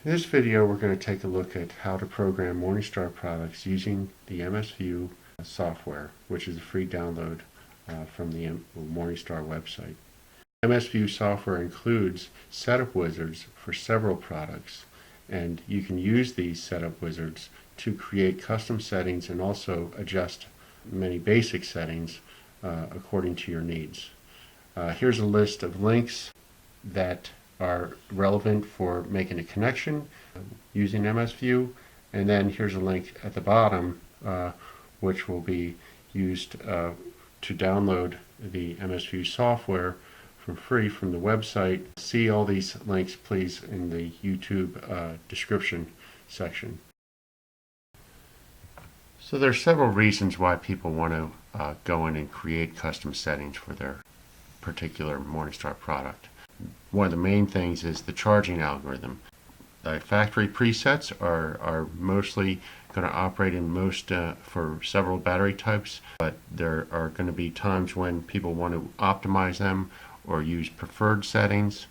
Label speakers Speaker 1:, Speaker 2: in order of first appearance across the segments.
Speaker 1: In this video, we're going to take a look at how to program Morningstar products using the MSView software, which is a free download from the Morningstar website. MSView software includes setup wizards for several products, and you can use these setup wizards to create custom settings and also adjust many basic settings according to your needs. Here's a list of links that are relevant for making a connection using MSView, and then here's a link at the bottom which will be used to download the MSView software for free from the website. See all these links please in the YouTube description section. So there are several reasons why people want to go in and create custom settings for their particular Morningstar product. One of the main things is the charging algorithm. The factory presets are mostly going to operate in most for several battery types, but there are going to be times when people want to optimize them or use preferred settings.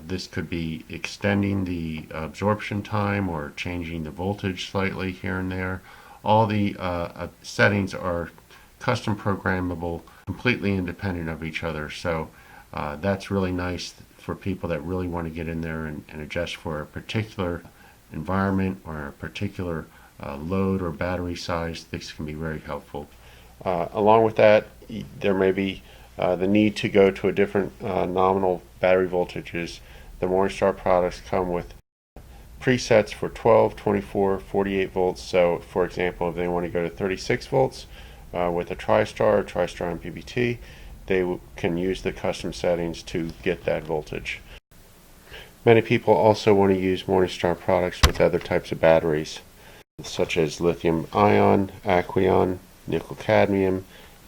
Speaker 1: This could be extending the absorption time or changing the voltage slightly here and there. All the settings are custom programmable, completely independent of each other. So that's really nice for people that really want to get in there and adjust for a particular environment or a particular load or battery size. This can be very helpful. Along with that, there may be the need to go to a different nominal battery voltages. The Morningstar products come with presets for 12, 24, 48 volts. So for example, if they want to go to 36 volts with a TriStar MPPT, they can use the custom settings to get that voltage. Many people also want to use Morningstar products with other types of batteries, such as lithium ion, aqueon, nickel cadmium,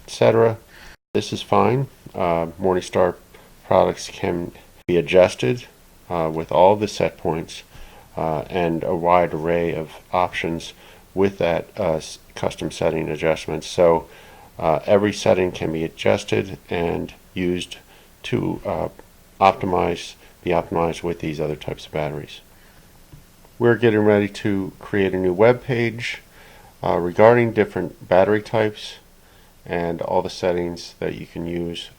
Speaker 1: etc. This is fine. Morningstar products can be adjusted with all the set points and a wide array of options with that custom setting adjustments. So every setting can be adjusted and used to be optimized with these other types of batteries. We're getting ready to create a new web page regarding different battery types and all the settings that you can use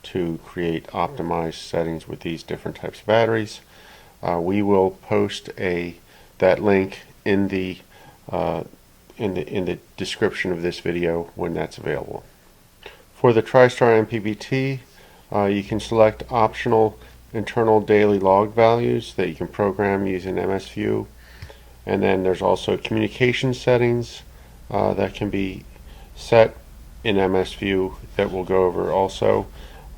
Speaker 1: to create optimized settings with these different types of batteries. We will post that link in the description of this video when that's available. For the TriStar MPPT, you can select optional internal daily log values that you can program using MSView, and then there's also communication settings that can be set in MSView that we'll go over also.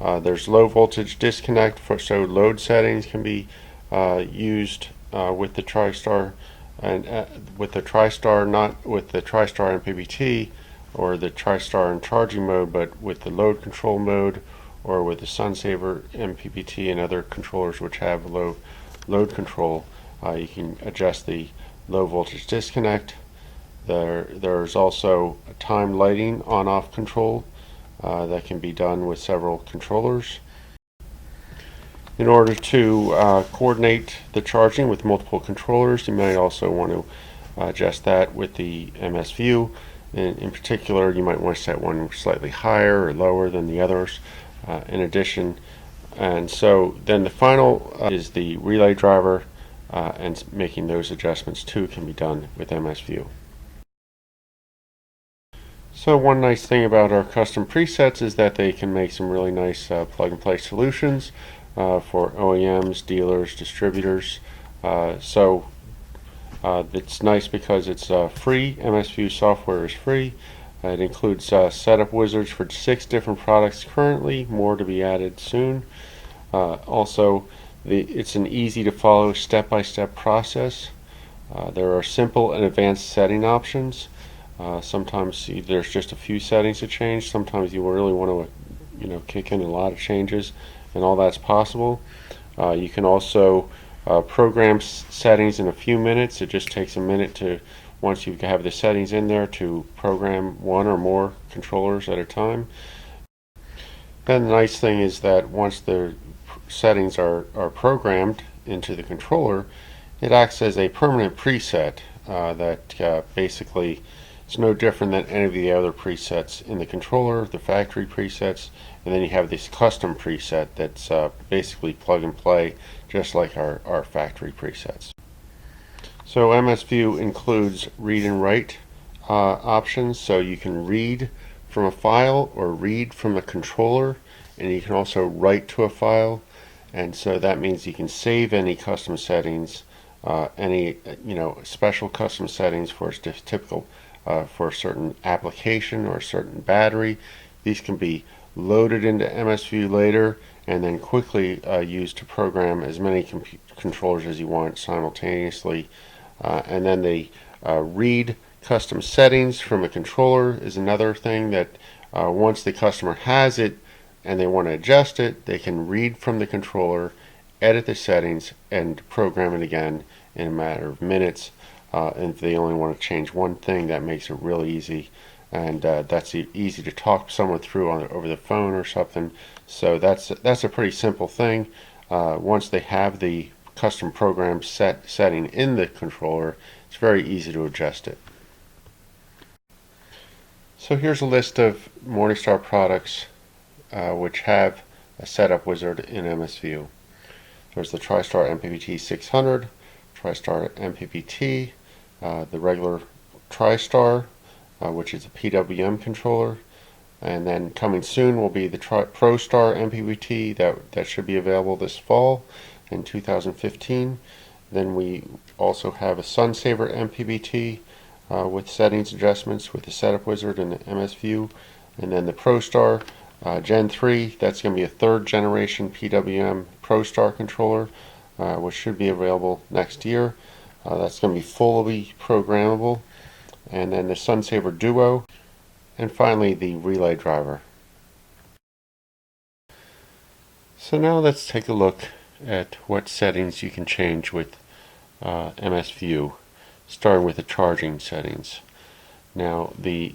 Speaker 1: There's low voltage disconnect, so load settings can be used with the TriStar, and with the TriStar, not with the TriStar MPPT or the TriStar in charging mode, but with the load control mode or with the SunSaver MPPT and other controllers which have low load control. You can adjust the low voltage disconnect. There's also a time lighting on-off control that can be done with several controllers. In order to coordinate the charging with multiple controllers, you might also want to adjust that with the MSView. In particular, you might want to set one slightly higher or lower than the others in addition. And so then the final is the relay driver, and making those adjustments too can be done with MSView. So one nice thing about our custom presets is that they can make some really nice plug-and-play solutions for OEMs, dealers, distributors. It's nice because it's free. MSView software is free. It includes setup wizards for 6 different products currently, more to be added soon. Also, it's an easy to follow step-by-step process. There are simple and advanced setting options. Sometimes there's just a few settings to change. Sometimes you really want to kick in a lot of changes, and all that's possible. You can also program settings in a few minutes. It just takes a minute to, once you have the settings in there, to program one or more controllers at a time. Then the nice thing is that once the settings are programmed into the controller, It acts as a permanent preset that basically is no different than any of the other presets in the controller, the factory presets, and then you have this custom preset that's basically plug and play, just like our factory presets. So MSView includes read and write options, so you can read from a file or read from a controller, and you can also write to a file. And so that means you can save any custom settings, any special custom settings for typical for a certain application or a certain battery. These can be loaded into MSView later and then quickly used to program as many controllers as you want simultaneously. And then the read custom settings from a controller is another thing that once the customer has it and they want to adjust it, they can read from the controller, edit the settings, and program it again in a matter of minutes. And if they only want to change one thing, that makes it really easy. And that's easy to talk someone through over the phone or something. So that's a pretty simple thing. Once they have the custom program setting in the controller, it's very easy to adjust it. So here's a list of Morningstar products which have a setup wizard in MSView. There's the TriStar MPPT 600, TriStar MPPT, the regular TriStar, which is a PWM controller, and then coming soon will be the ProStar MPPT that should be available this fall in 2015. Then we also have a Sunsaver MPPT with settings adjustments with the setup wizard and the MSView, and then the ProStar Gen 3, that's going to be a third generation PWM ProStar controller, which should be available next year. That's going to be fully programmable. And then the Sunsaver Duo, and finally the relay driver. So now let's take a look at what settings you can change with MSView, starting with the charging settings. Now the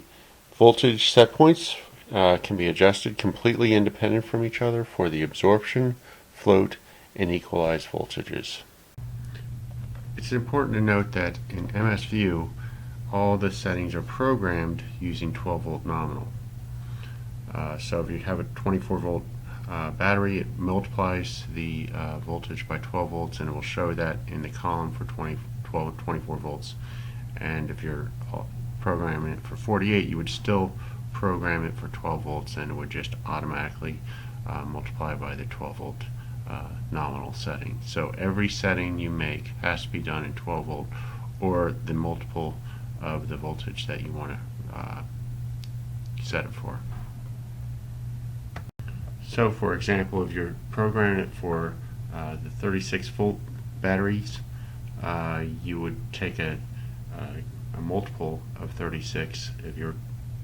Speaker 1: voltage set points can be adjusted completely independent from each other for the absorption, float, and equalized voltages. It's important to note that in MSView, all the settings are programmed using 12 volt nominal. So if you have a 24 volt battery, it multiplies the voltage by 12 volts, and it will show that in the column for 24 volts. And if you're programming it for 48, you would still program it for 12 volts, and it would just automatically multiply by the 12 volt nominal setting. So every setting you make has to be done in 12 volt or the multiple of the voltage that you want to set it for. So for example, if you're programming it for the 36 volt batteries, you would take a multiple of 36. If you're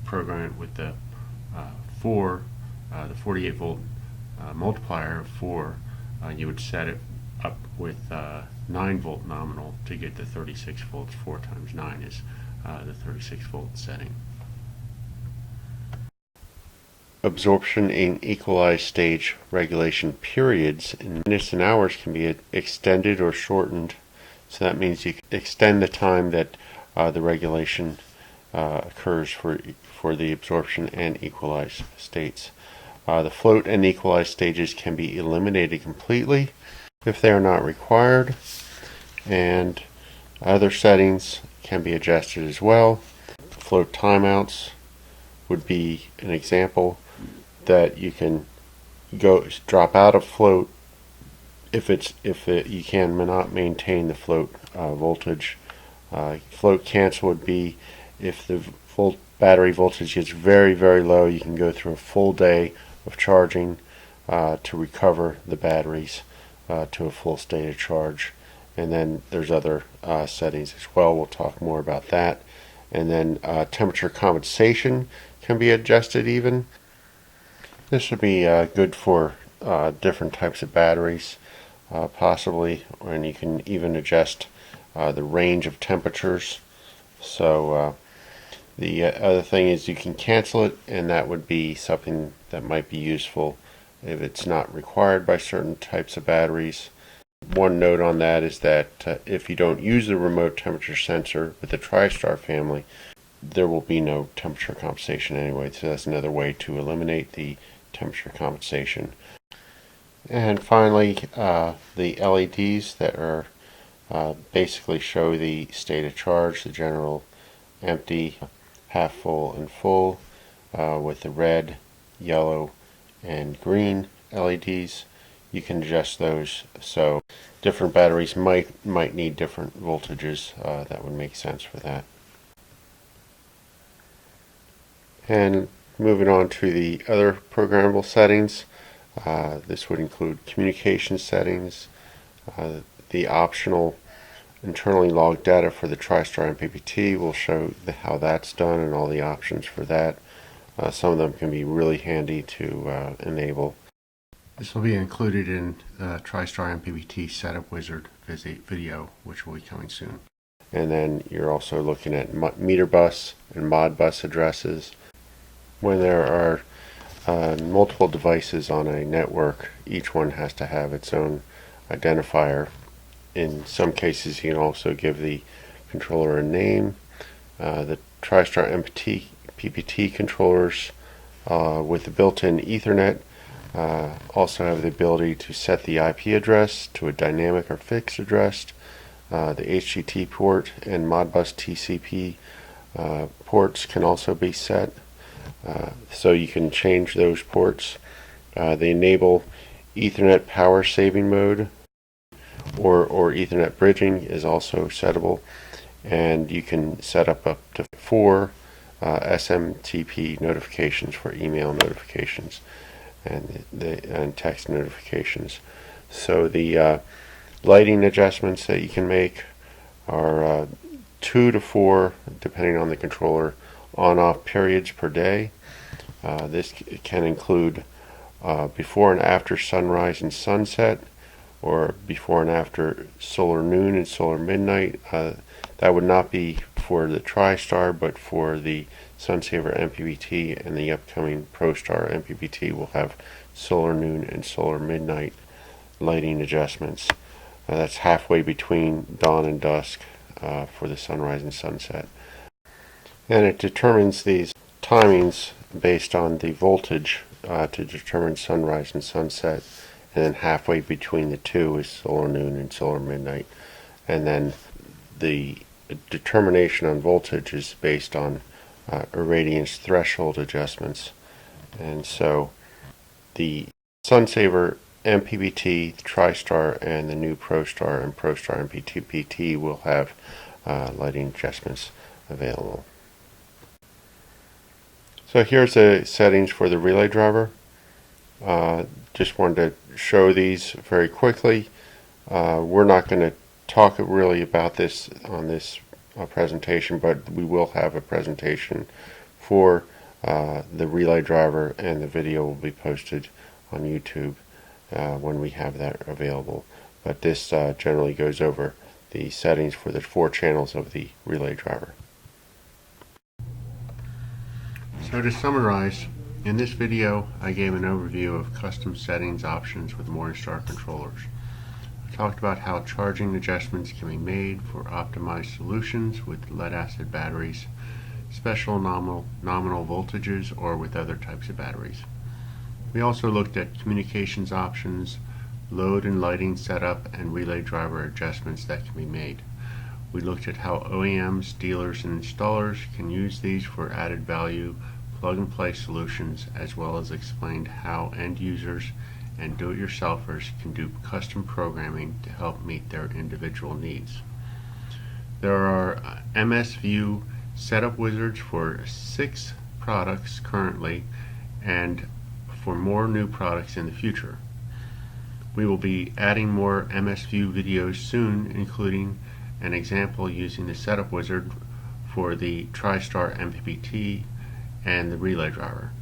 Speaker 1: programming it with the 48 volt multiplier of 4, you would set it up with 9 volt nominal to get the 36 volts. 4 times 9 is the 36 volt setting. Absorption and equalized stage regulation periods in minutes and hours can be extended or shortened. So that means you can extend the time that the regulation occurs for the absorption and equalized states. The float and equalized stages can be eliminated completely if they are not required, and other settings can be adjusted as well. Float timeouts would be an example that you can drop out of float if you cannot maintain the float voltage. Float cancel would be if the battery voltage gets very, very low. You can go through a full day of charging to recover the batteries to a full state of charge. And then there's other settings as well. We'll talk more about that. And then temperature compensation can be adjusted even. This would be good for different types of batteries, possibly, and you can even adjust the range of temperatures. So the other thing is you can cancel it, and that would be something that might be useful if it's not required by certain types of batteries. one note on that is that if you don't use the remote temperature sensor with the TriStar family, there will be no temperature compensation anyway. So that's another way to eliminate the temperature compensation. And finally, the LEDs that are basically show the state of charge, the general empty, half full, and full, with the red, yellow, and green LEDs. You can adjust those so different batteries might need different voltages. That would make sense for that. And moving on to the other programmable settings, this would include communication settings, the optional internally logged data for the TriStar MPPT will show how that's done and all the options for that. Some of them can be really handy to enable. This will be included in TriStar MPPT Setup Wizard video, which will be coming soon. And then you're also looking at meter bus and Modbus addresses. When there are multiple devices on a network, each one has to have its own identifier. In some cases, you can also give the controller a name. The TriStar MPPT controllers with the built-in Ethernet also have the ability to set the IP address to a dynamic or fixed address. The HTTP port and Modbus TCP ports can also be set. So you can change those ports. They enable Ethernet power saving mode, or Ethernet bridging is also settable, and you can set up to 4 SMTP notifications for email notifications and text notifications. So the lighting adjustments that you can make are 2 to 4, depending on the controller, on-off periods per day. This can include before and after sunrise and sunset, or before and after solar noon and solar midnight. That would not be for the TriStar, but for the Sunsaver MPPT and the upcoming ProStar MPPT will have solar noon and solar midnight lighting adjustments. That's halfway between dawn and dusk for the sunrise and sunset. And it determines these timings based on the voltage to determine sunrise and sunset, and then halfway between the two is solar noon and solar midnight. And then the determination on voltage is based on irradiance threshold adjustments. And so the Sunsaver MPPT, the TriStar, and the new ProStar and ProStar MPPT will have lighting adjustments available. So here's the settings for the relay driver. Just wanted to show these very quickly. We're not going to talk really about this on this presentation, but we will have a presentation for the relay driver, and the video will be posted on YouTube when we have that available. But this generally goes over the settings for the 4 channels of the relay driver. So to summarize, in this video I gave an overview of custom settings options with Morningstar controllers. I talked about how charging adjustments can be made for optimized solutions with lead-acid batteries, special nominal voltages, or with other types of batteries. We also looked at communications options, load and lighting setup, and relay driver adjustments that can be made. We looked at how OEMs, dealers, and installers can use these for added value plug-and-play solutions, as well as explained how end users and do-it-yourselfers can do custom programming to help meet their individual needs. There are MSView setup wizards for 6 products currently, and for more new products in the future. We will be adding more MSView videos soon, including an example using the setup wizard for the TriStar MPPT and the relay driver.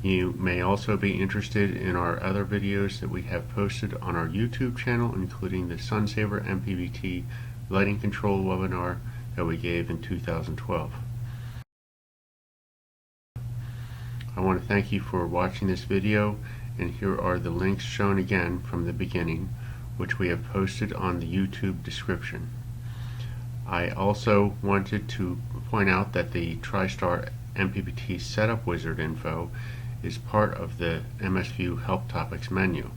Speaker 1: You may also be interested in our other videos that we have posted on our YouTube channel, including the Sunsaver MPPT lighting control webinar that we gave in 2012. I want to thank you for watching this video, and here are the links shown again from the beginning, which we have posted on the YouTube description. I also wanted to point out that the TriStar MPPT setup wizard info is part of the MSView Help Topics menu.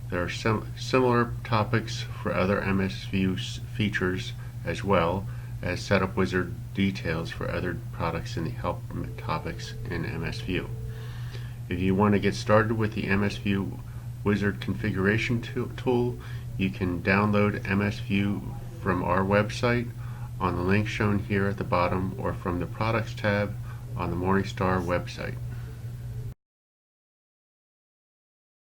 Speaker 1: There are similar topics for other MSView features as well as setup wizard details for other products in the Help topics in MSView. If you want to get started with the MSView wizard configuration tool, you can download MSView from our website on the link shown here at the bottom or from the Products tab on the Morningstar website.